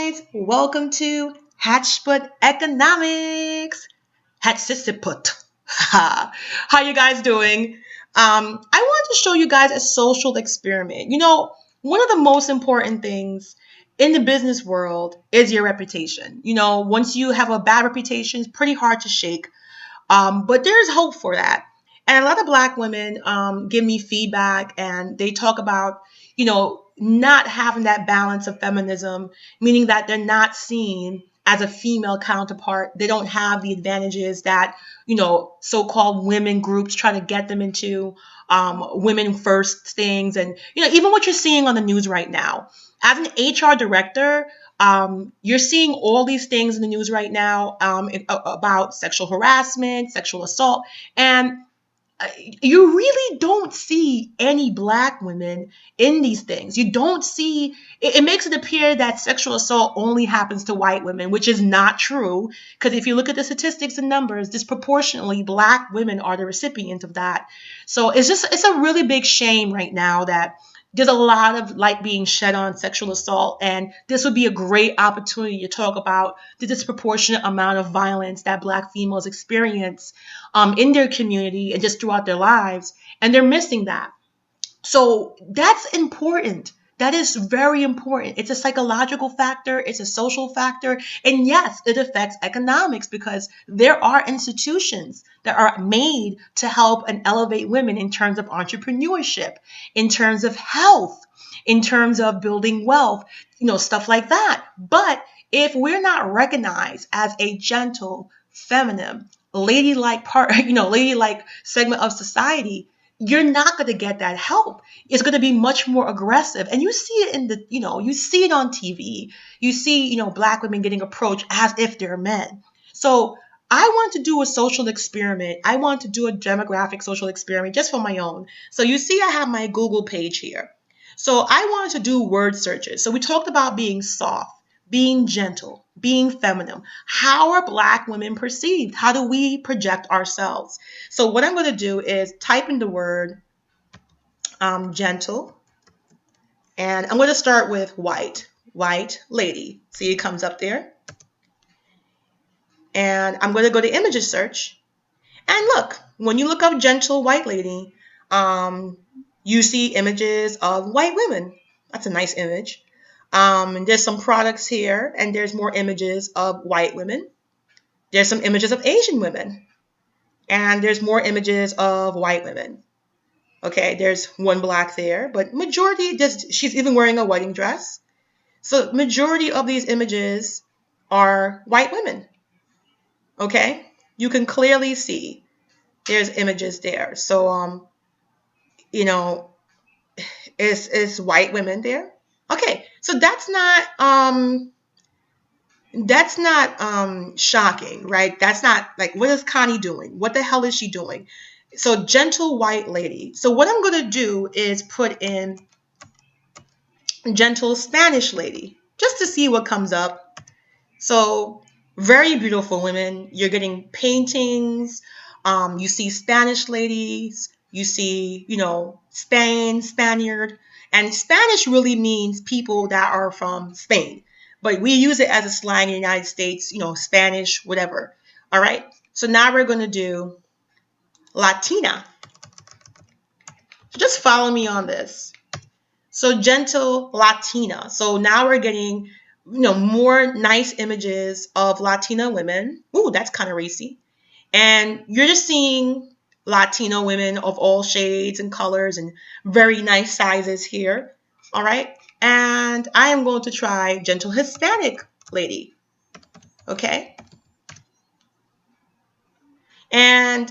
guys, welcome to Hatchput Economics. Hatchsissiput. How you guys doing? I want to show you guys a social experiment. One of the most important things in the business world is your reputation. Once you have a bad reputation, it's pretty hard to shake. But there's hope for that. And a lot of Black women give me feedback and they talk about, not having that balance of feminism, meaning that they're not seen as a female counterpart. They don't have the advantages that, so-called women groups try to get them into, women first things. And, even what you're seeing on the news right now. As an HR director, you're seeing all these things in the news right now about sexual harassment, sexual assault, and you really don't see any Black women in these things. You don't see, it makes it appear that sexual assault only happens to white women, which is not true. Because if you look at the statistics and numbers, disproportionately Black women are the recipients of that. So it's a really big shame right now that there's a lot of light being shed on sexual assault, and this would be a great opportunity to talk about the disproportionate amount of violence that Black females experience in their community and just throughout their lives, and they're missing that. So that's important. That is very important. It's a psychological factor. It's a social factor. And yes, it affects economics because there are institutions that are made to help and elevate women in terms of entrepreneurship, in terms of health, in terms of building wealth, stuff like that. But if we're not recognized as a gentle, feminine, ladylike ladylike segment of society, you're not going to get that help. It's going to be much more aggressive. And you see it you see it on TV. You see, Black women getting approached as if they're men. So I want to do a social experiment. I want to do a demographic social experiment just for my own. So you see, I have my Google page here. So I wanted to do word searches. So we talked about being soft, being gentle, being feminine. How are Black women perceived? How do we project ourselves? So what I'm going to do is type in the word gentle, and I'm going to start with white lady. See, it comes up there. And I'm going to go to images search. And look, when you look up gentle white lady, you see images of white women. That's a nice image. And there's some products here, and there's more images of white women. There's some images of Asian women, and there's more images of white women. Okay, there's one Black there, but she's even wearing a wedding dress. So majority of these images are white women. Okay, you can clearly see there's images there. So, is white women there? Okay, so that's not shocking, right? That's not like, what is Connie doing? What the hell is she doing? So gentle white lady. So what I'm going to do is put in gentle Spanish lady just to see what comes up. So very beautiful women. You're getting paintings. You see Spanish ladies. You see, Spain, Spaniard. And Spanish really means people that are from Spain. But we use it as a slang in the United States, Spanish, whatever. All right. So now we're going to do Latina. So just follow me on this. So gentle Latina. So now we're getting, more nice images of Latina women. Ooh, that's kind of racy. And you're just seeing Latino women of all shades and colors and very nice sizes here. All right. And I am going to try gentle Hispanic lady. Okay. And,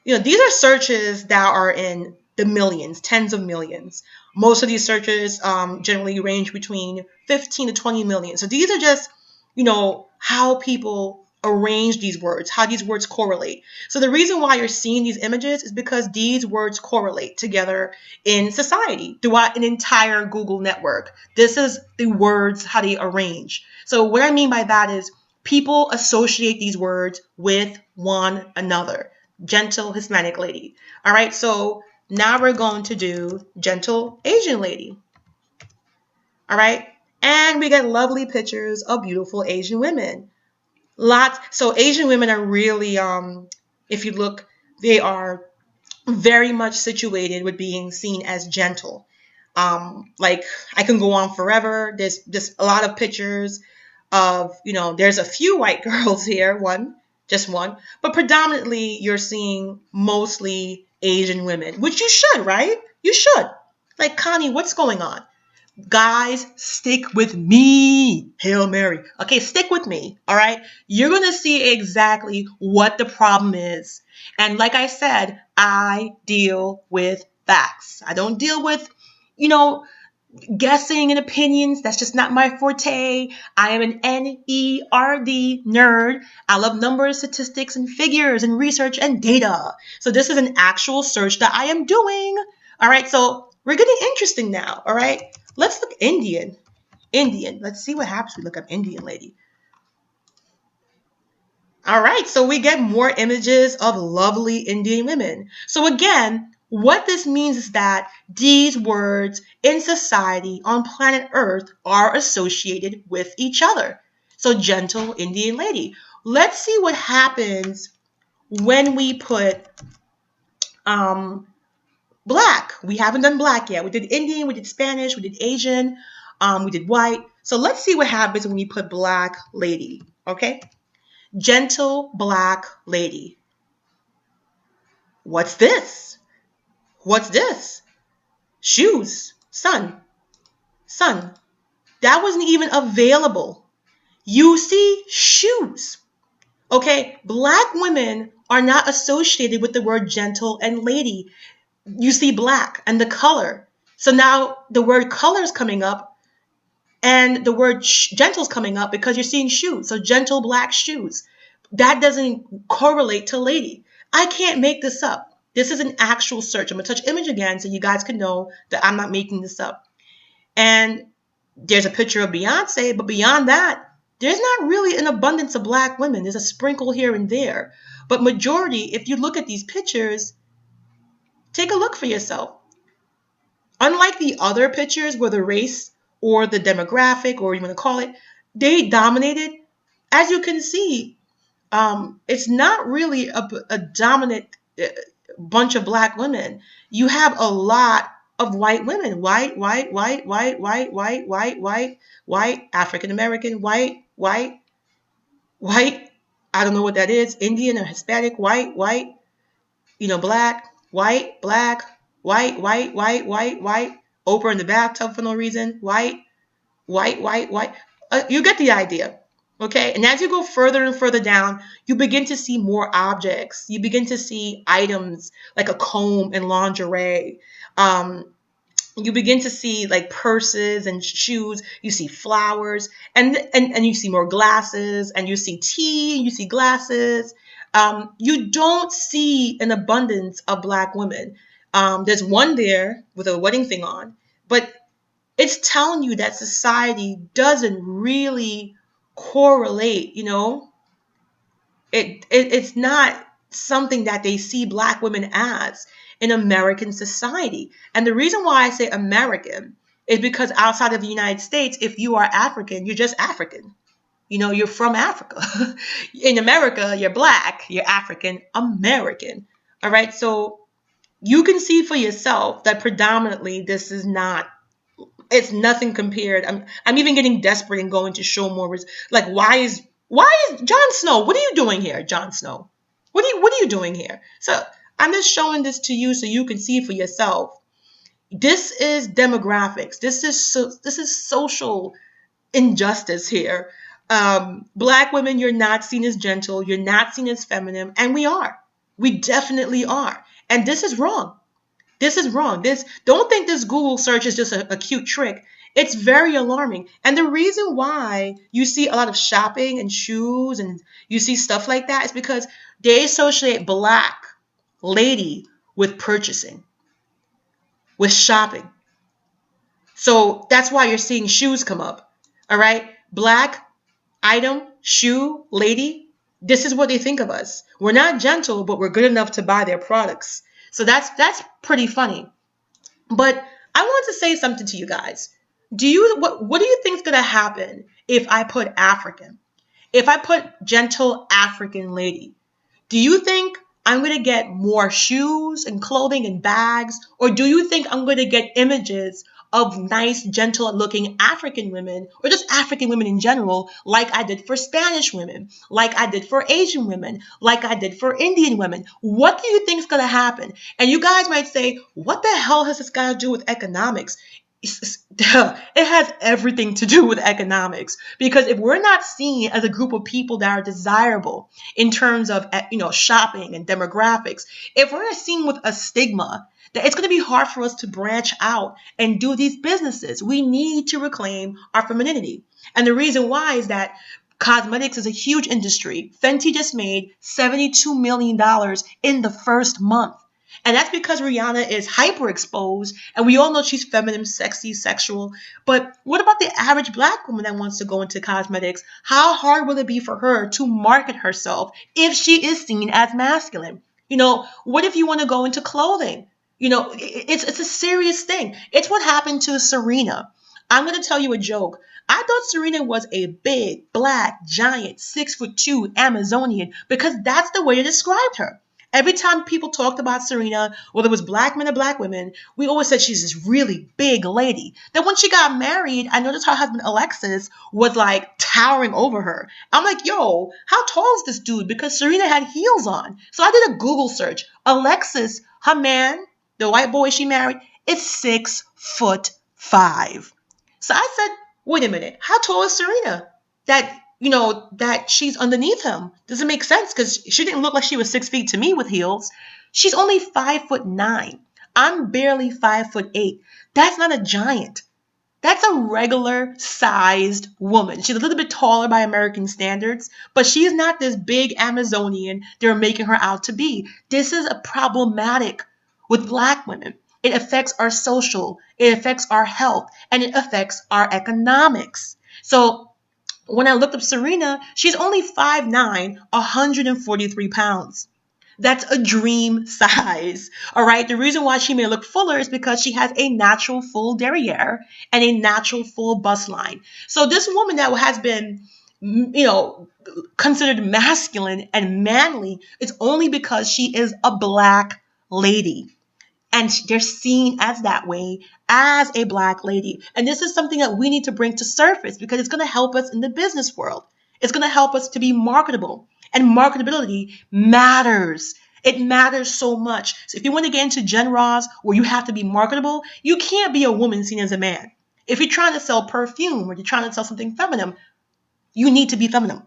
these are searches that are in the millions, tens of millions. Most of these searches generally range between 15 to 20 million. So these are just, how people arrange these words, how these words correlate. So the reason why you're seeing these images is because these words correlate together in society throughout an entire Google network. This is the words, how they arrange. So what I mean by that is people associate these words with one another. Gentle Hispanic lady. All right, so now we're going to do gentle Asian lady. All right, And we get lovely pictures of beautiful Asian women. Lots. So Asian women are really, if you look, they are very much situated with being seen as gentle. Like I can go on forever. There's just a lot of pictures of, there's a few white girls here, just one, but predominantly you're seeing mostly Asian women, which you should, right? You should. Like, Connie, what's going on? Guys, stick with me. Hail Mary. Okay, stick with me. All right. You're going to see exactly what the problem is. And like I said, I deal with facts. I don't deal with, you know, guessing and opinions. That's just not my forte. I am an NERD nerd. I love numbers, statistics, and figures, and research and data. So this is an actual search that I am doing. All right, so we're getting interesting now. All right, let's look Indian. Indian. Let's see what happens. We look up Indian lady. All right, so we get more images of lovely Indian women. So again, what this means is that these words in society on planet Earth are associated with each other. So gentle Indian lady. Let's see what happens when we put um, black. We haven't done black yet. We did Indian, we did Spanish, we did Asian, we did white. So let's see what happens when we put black lady, okay? Gentle black lady. What's this? What's this? Shoes. Son. That wasn't even available. You see shoes. Okay, black women are not associated with the word gentle and lady. You see black and the color. So now the word color is coming up and the word gentle is coming up because you're seeing shoes. So gentle black shoes. That doesn't correlate to lady. I can't make this up. This is an actual search. I'm going to touch image again so you guys can know that I'm not making this up. And there's a picture of Beyonce, but beyond that, there's not really an abundance of black women. There's a sprinkle here and there. But majority, if you look at these pictures, take a look for yourself. Unlike the other pictures where the race or the demographic, or you want to call it, they dominated, as you can see, it's not really a dominant bunch of black women. You have a lot of white women, white, African American, white. I don't know what that is, Indian or Hispanic, white, black, white. Oprah in the bathtub for no reason, white. You get the idea. Okay, and as you go further and further down, you begin to see more objects. You begin to see items like a comb and lingerie. You begin to see like purses and shoes. You see flowers, and you see more glasses, and you see tea, and you see glasses. You don't see an abundance of black women. There's one there with a wedding thing on, but it's telling you that society doesn't really correlate, it's not something that they see black women as in American society. And the reason why I say American is because outside of the United States, if you are African, you're just African. You're from Africa. In America, you're black, you're African American. All right. So you can see for yourself that predominantly this is not, it's nothing compared. I'm even getting desperate and going to show more. Like, why is Jon Snow? What are you doing here, Jon Snow? What are you doing here? So I'm just showing this to you so you can see for yourself. This is demographics. This is social injustice here. Black women, you're not seen as gentle. You're not seen as feminine, and we are. We definitely are, and this is wrong. This is wrong. Don't think this Google search is just a cute trick. It's very alarming. And the reason why you see a lot of shopping and shoes and you see stuff like that is because they associate black lady with purchasing, with shopping. So that's why you're seeing shoes come up. All right? Black item, shoe, lady. This is what they think of us. We're not gentle, but we're good enough to buy their products. So that's pretty funny. But I want to say something to you guys. What do you think is gonna happen if I put African? If I put gentle African lady, do you think I'm going to get more shoes and clothing and bags? Or do you think I'm going to get images of nice, gentle looking African women or just African women in general, like I did for Spanish women, like I did for Asian women, like I did for Indian women? What do you think is going to happen? And you guys might say, what the hell has this got to do with economics? It has everything to do with economics, because if we're not seen as a group of people that are desirable in terms of shopping and demographics, if we're seen with a stigma, that it's going to be hard for us to branch out and do these businesses. We need to reclaim our femininity. And the reason why is that cosmetics is a huge industry. Fenty just made $72 million in the first month. And that's because Rihanna is hyper exposed, and we all know she's feminine, sexy, sexual. But what about the average black woman that wants to go into cosmetics? How hard will it be for her to market herself if she is seen as masculine? What if you want to go into clothing? It's a serious thing. It's what happened to Serena. I'm going to tell you a joke. I thought Serena was a big, black, giant, 6'2" Amazonian because that's the way they described her. Every time people talked about Serena, whether it was black men or black women, we always said she's this really big lady. Then when she got married, I noticed her husband Alexis was like towering over her. I'm like, yo, how tall is this dude? Because Serena had heels on. So I did a Google search. Alexis, her man, the white boy she married, is 6'5". So I said, wait a minute, how tall is Serena? That she's underneath him. Doesn't make sense because she didn't look like she was 6 feet to me with heels. She's only 5'9". I'm barely 5'8". That's not a giant. That's a regular sized woman. She's a little bit taller by American standards, but she's not this big Amazonian they're making her out to be. This is a problematic with black women. It affects our social, it affects our health, and it affects our economics. So when I looked up Serena, she's only 5'9", 143 pounds. That's a dream size. All right. The reason why she may look fuller is because she has a natural full derriere and a natural full bust line. So this woman that has been, considered masculine and manly, it's only because she is a black lady. And they're seen as that way as a black lady. And this is something that we need to bring to surface because it's going to help us in the business world. It's going to help us to be marketable. And marketability matters. It matters so much. So if you want to get into gen ros where you have to be marketable, you can't be a woman seen as a man. If you're trying to sell perfume or you're trying to sell something feminine, you need to be feminine.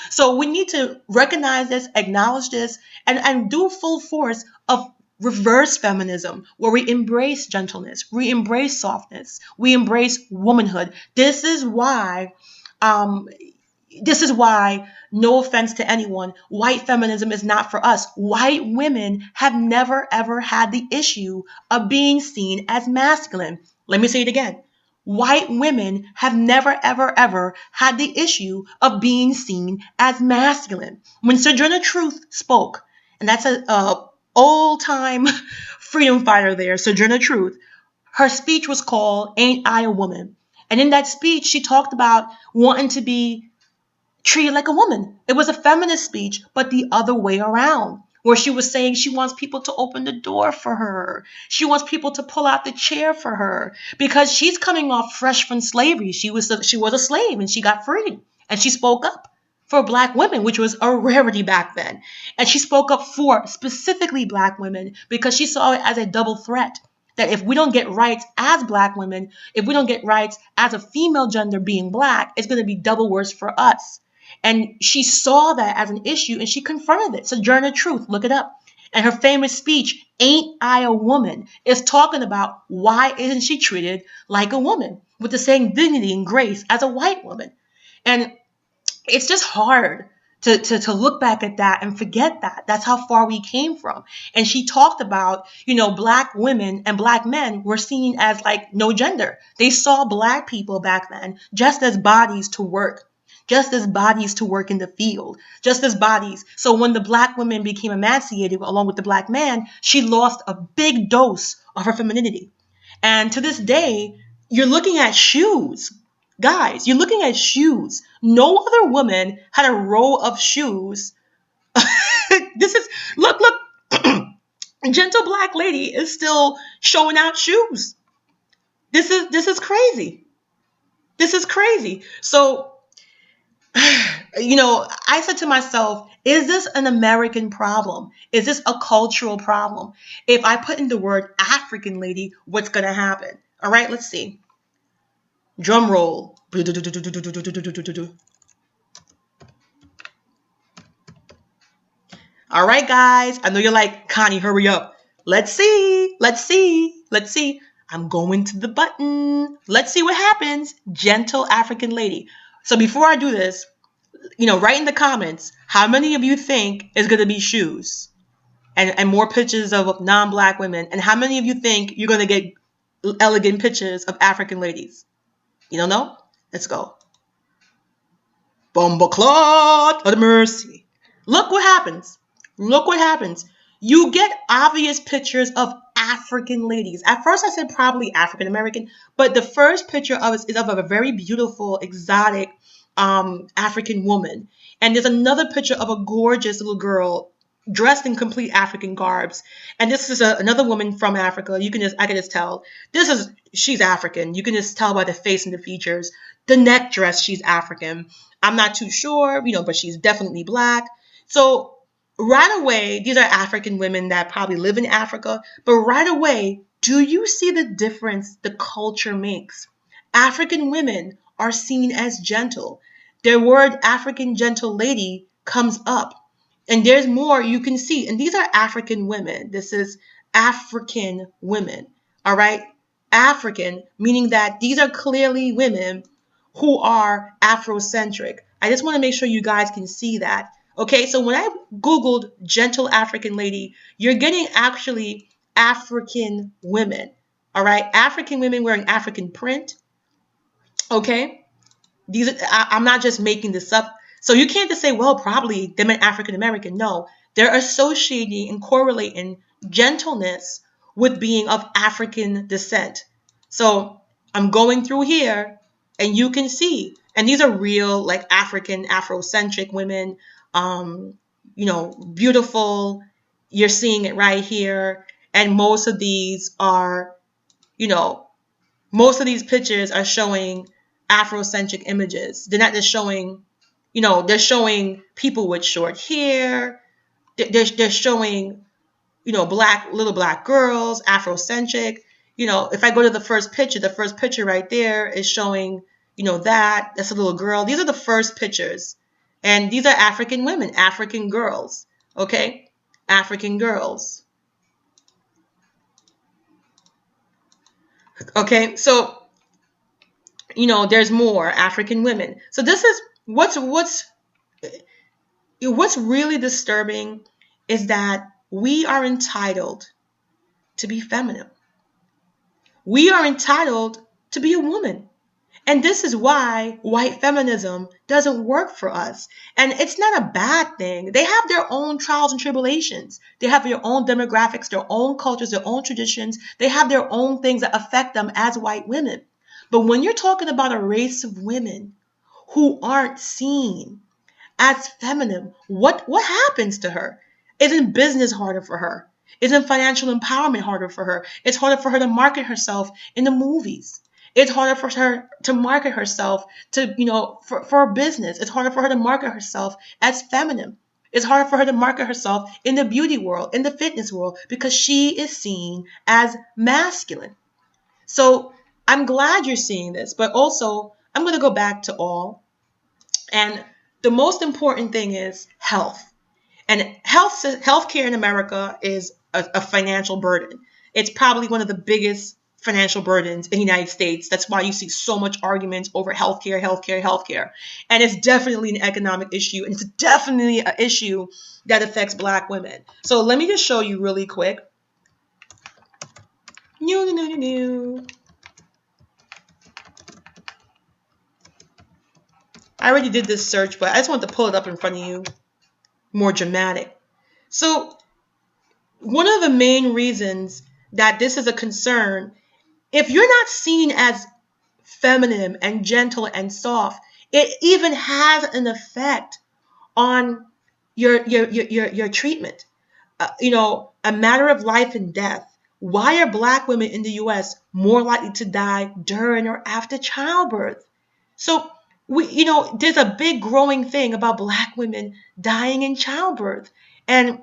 So we need to recognize this, acknowledge this, and do full force of reverse feminism, where we embrace gentleness, we embrace softness, we embrace womanhood. Um, this is why, no offense to anyone, white feminism is not for us. White women have never ever had the issue of being seen as masculine. Let me say it again. White women have never ever ever had the issue of being seen as masculine. When Sojourner Truth spoke, and that's a old time freedom fighter there, Sojourner Truth, her speech was called Ain't I a Woman? And in that speech, she talked about wanting to be treated like a woman. It was a feminist speech, but the other way around, where she was saying she wants people to open the door for her. She wants people to pull out the chair for her because she's coming off fresh from slavery. She was a slave and she got freed, and she spoke up for black women, which was a rarity back then. And she spoke up for specifically black women because she saw it as a double threat. That if we don't get rights as black women, if we don't get rights as a female gender being black, it's going to be double worse for us. And she saw that as an issue and she confronted it. Sojourner Truth, look it up. And her famous speech, Ain't I a Woman, is talking about why isn't she treated like a woman with the same dignity and grace as a white woman. And it's just hard to look back at that and forget that. That's how far we came from. And she talked about, black women and black men were seen as like no gender. They saw black people back then just as bodies to work, just as bodies to work in the field, just as bodies. So when the black woman became emancipated along with the black man, she lost a big dose of her femininity. And to this day, You're looking at shoes. Guys, you're looking at shoes. No other woman had a row of shoes. This is, look, gentle black lady is still showing out shoes. This is crazy. This is crazy. So, I said to myself, is this an American problem? Is this a cultural problem? If I put in the word African lady, what's going to happen? All right, let's see. Drum roll. All right, guys. I know you're like, Connie, hurry up. Let's see. Let's see. Let's see. I'm going to the button. Let's see what happens. Gentle African lady. So before I do this, write in the comments how many of you think is going to be shoes and more pictures of non-black women, and how many of you think you're going to get elegant pictures of African ladies. You don't know? Let's go. Bumbleclot of mercy. Look what happens. Look what happens. You get obvious pictures of African ladies. At first I said probably African American, but the first picture of it is of a very beautiful, exotic African woman. And there's another picture of a gorgeous little girl dressed in complete African garbs. And this is another woman from Africa. I can just tell. She's African. You can just tell by the face and the features. The neck dress, she's African. I'm not too sure, but she's definitely black. So right away, these are African women that probably live in Africa. But right away, do you see the difference the culture makes? African women are seen as gentle. Their word African gentle lady comes up. And there's more you can see. And these are African women. This is African women. All right? African, meaning that these are clearly women who are Afrocentric. I just want to make sure you guys can see that. Okay, so when I Googled gentle African lady, you're getting actually African women. All right, African women wearing African print. Okay, I'm not just making this up. So you can't just say, well, probably they meant African American. No, they're associating and correlating gentleness with being of African descent. So I'm going through here and you can see, and these are real like African, Afrocentric women, beautiful. You're seeing it right here. And you know, most of these pictures are showing Afrocentric images. They're not just showing, they're showing people with short hair. They're showing, little black girls, Afrocentric. If I go to the first picture right there is showing, that's a little girl. These are the first pictures. And these are African women, African girls. Okay? African girls. Okay? So there's more African women. So this is what's really disturbing is that we are entitled to be feminine. We are entitled to be a woman. And this is why white feminism doesn't work for us. And it's not a bad thing. They have their own trials and tribulations. They have their own demographics, their own cultures, their own traditions. They have their own things that affect them as white women. But when you're talking about a race of women who aren't seen as feminine, what happens to her? Isn't business harder for her? Isn't financial empowerment harder for her? It's harder for her to market herself in the movies. It's harder for her to market herself to, for a business. It's harder for her to market herself as feminine. It's harder for her to market herself in the beauty world, in the fitness world, because she is seen as masculine. So I'm glad you're seeing this, but also I'm going to go back to all. And the most important thing is health. And healthcare in America is a financial burden. It's probably one of the biggest financial burdens in the United States. That's why you see so much argument over healthcare. And it's definitely an economic issue. And it's definitely an issue that affects Black women. So let me just show you really quick. I already did this search, but I just want to pull it up in front of you. More dramatic. So one of the main reasons that this is a concern, if you're not seen as feminine and gentle and soft, it even has an effect on your treatment. A matter of life and death. Why are Black women in the US more likely to die during or after childbirth? So there's a big growing thing about Black women dying in childbirth. And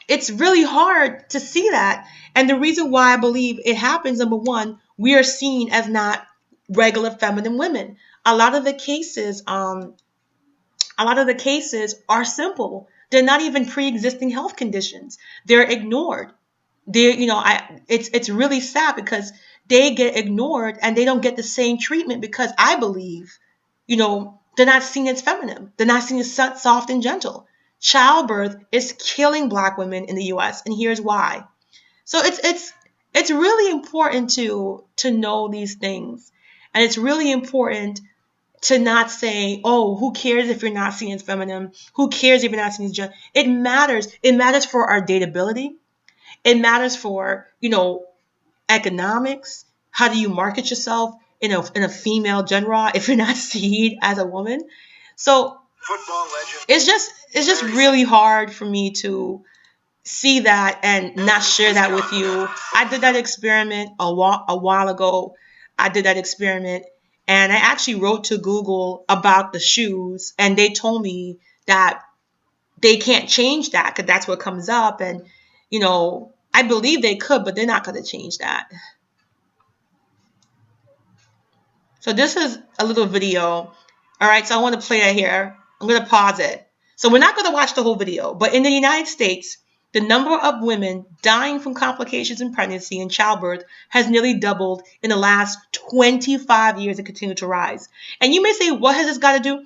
it's really hard to see that. And the reason why I believe it happens, number one, we are seen as not regular feminine women. A lot of the cases, are simple. They're not even pre-existing health conditions. They're ignored. It's really sad because they get ignored and they don't get the same treatment because I believe, they're not seen as feminine. They're not seen as soft and gentle. Childbirth is killing Black women in the US, and here's why. So it's really important to know these things. And it's really important to not say, oh, who cares if you're not seen as feminine? Who cares if you're not seen as gentle? It matters. It matters for our dateability. It matters for, economics. How do you market yourself in a female genre if you're not seen as a woman? So it's just really hard for me to see that and not share that with you. I did that experiment a while ago. I did that experiment and I actually wrote to Google about the shoes, and they told me that they can't change that because that's what comes up. And, I believe they could, but they're not going to change that. So this is a little video. All right, so I want to play it here. I'm going to pause it. So we're not going to watch the whole video, but in the United States, the number of women dying from complications in pregnancy and childbirth has nearly doubled in the last 25 years and continue to rise. And you may say, what has this got to do?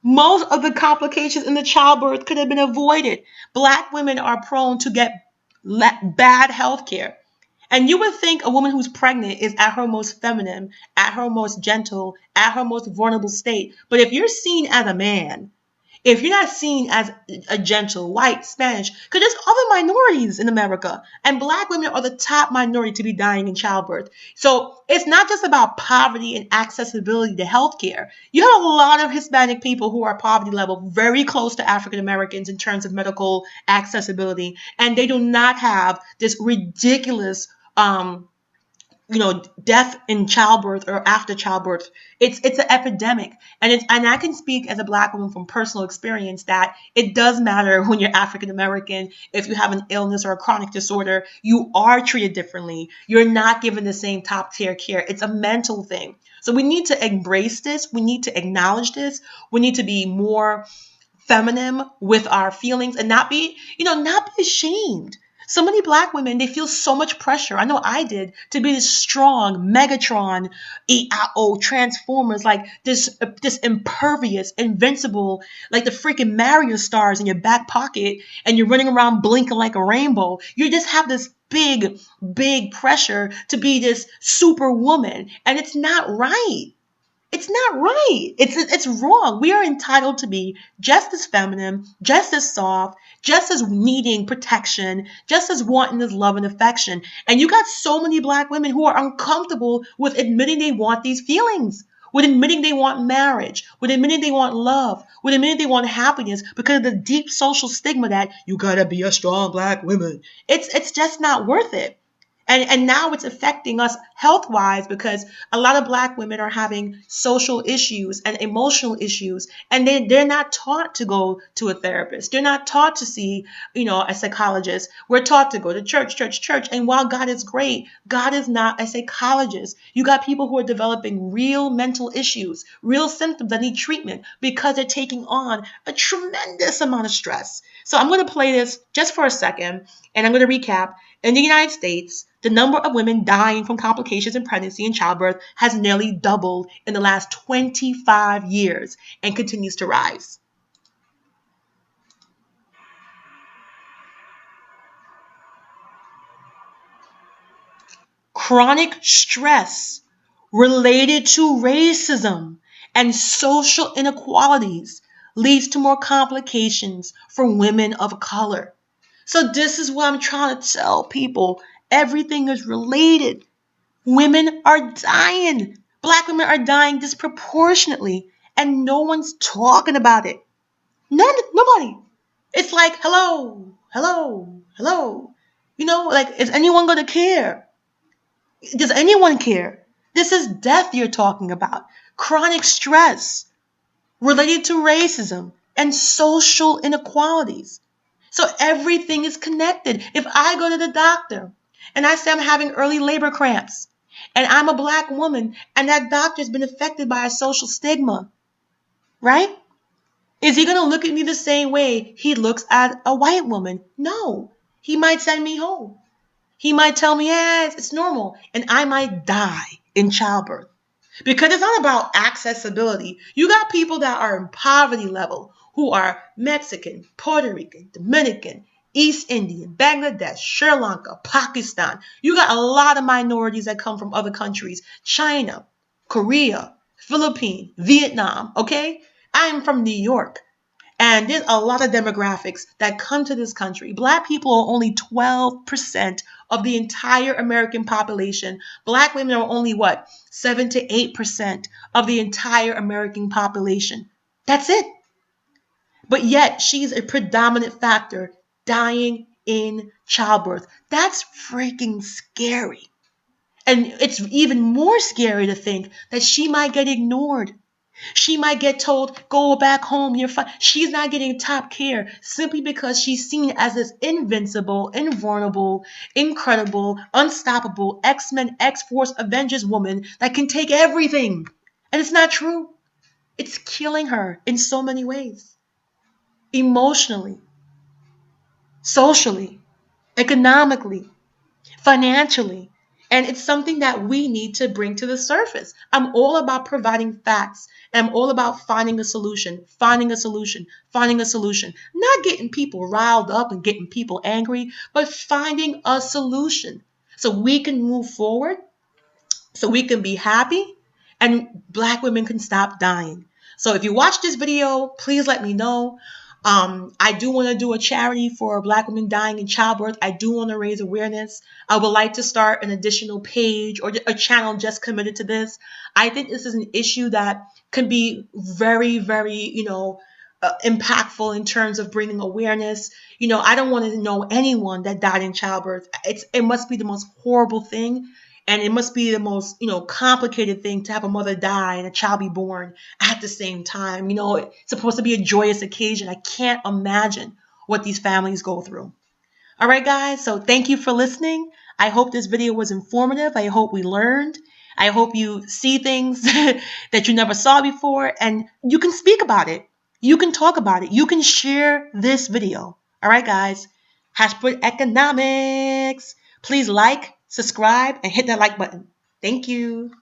Most of the complications in the childbirth could have been avoided. Black women are prone to get bad health care. And you would think a woman who's pregnant is at her most feminine, at her most gentle, at her most vulnerable state. But if you're seen as a man, if you're not seen as a gentle, white, Spanish, because there's other minorities in America, and Black women are the top minority to be dying in childbirth. So it's not just about poverty and accessibility to healthcare. You have a lot of Hispanic people who are poverty level very close to African Americans in terms of medical accessibility, and they do not have this ridiculous death in childbirth or after childbirth. It's an epidemic. And I can speak as a Black woman from personal experience that it does matter when you're African American. If you have an illness or a chronic disorder, you are treated differently. You're not given the same top tier care. It's a mental thing. So we need to embrace this. We need to acknowledge this. We need to be more feminine with our feelings and not be ashamed. So many Black women, they feel so much pressure. I know I did, to be this strong Megatron, EIO, Transformers, like this impervious, invincible, like the freaking Mario stars in your back pocket, and you're running around blinking like a rainbow. You just have this big, big pressure to be this super woman, and it's not right. It's not right. It's wrong. We are entitled to be just as feminine, just as soft, just as needing protection, just as wanting this love and affection. And you got so many Black women who are uncomfortable with admitting they want these feelings, with admitting they want marriage, with admitting they want love, with admitting they want happiness because of the deep social stigma that you gotta be a strong Black woman. It's just not worth it. And now it's affecting us health wise because a lot of Black women are having social issues and emotional issues, and they're not taught to go to a therapist. They're not taught to see, a psychologist. We're taught to go to church, church, church. And while God is great, God is not a psychologist. You got people who are developing real mental issues, real symptoms that need treatment because they're taking on a tremendous amount of stress. So I'm going to play this just for a second, and I'm going to recap. In the United States, the number of women dying from complications in pregnancy and childbirth has nearly doubled in the last 25 years and continues to rise. Chronic stress related to racism and social inequalities leads to more complications for women of color. So this is what I'm trying to tell people. Everything is related. Women are dying. Black women are dying disproportionately, and no one's talking about it. Nobody. It's like, hello, hello, hello. Like, is anyone going to care? Does anyone care? This is death you're talking about. Chronic stress related to racism and social inequalities. So everything is connected. If I go to the doctor and I say I'm having early labor cramps and I'm a Black woman and that doctor's been affected by a social stigma, right? Is he going to look at me the same way he looks at a white woman? No. He might send me home. He might tell me, yeah, it's normal. And I might die in childbirth. Because it's not about accessibility. You got people that are in poverty level who are Mexican, Puerto Rican, Dominican, East Indian, Bangladesh, Sri Lanka, Pakistan. You got a lot of minorities that come from other countries. China, Korea, Philippines, Vietnam, okay? I am from New York. And there's a lot of demographics that come to this country. Black people are only 12% of the entire American population. Black women are only what? 7 to 8% of the entire American population. That's it. But yet she's a predominant factor dying in childbirth. That's freaking scary. And it's even more scary to think that she might get ignored. She might get told, go back home, you're fine. She's not getting top care simply because she's seen as this invincible, invulnerable, incredible, unstoppable X-Men, X-Force, Avengers woman that can take everything. And it's not true. It's killing her in so many ways. Emotionally, socially, economically, financially. And it's something that we need to bring to the surface. I'm all about providing facts. And I'm all about finding a solution, finding a solution, finding a solution. Not getting people riled up and getting people angry, but finding a solution so we can move forward, so we can be happy, and Black women can stop dying. So if you watch this video, please let me know. I do want to do a charity for Black women dying in childbirth. I do want to raise awareness. I would like to start an additional page or a channel just committed to this. I think this is an issue that can be very, very, impactful in terms of bringing awareness. I don't want to know anyone that died in childbirth. It must be the most horrible thing. And it must be the most, complicated thing to have a mother die and a child be born at the same time. It's supposed to be a joyous occasion. I can't imagine what these families go through. All right, guys. So thank you for listening. I hope this video was informative. I hope we learned. I hope you see things that you never saw before and you can speak about it. You can talk about it. You can share this video. All right, guys. Hashtag economics. Please like, subscribe, and hit that like button. Thank you.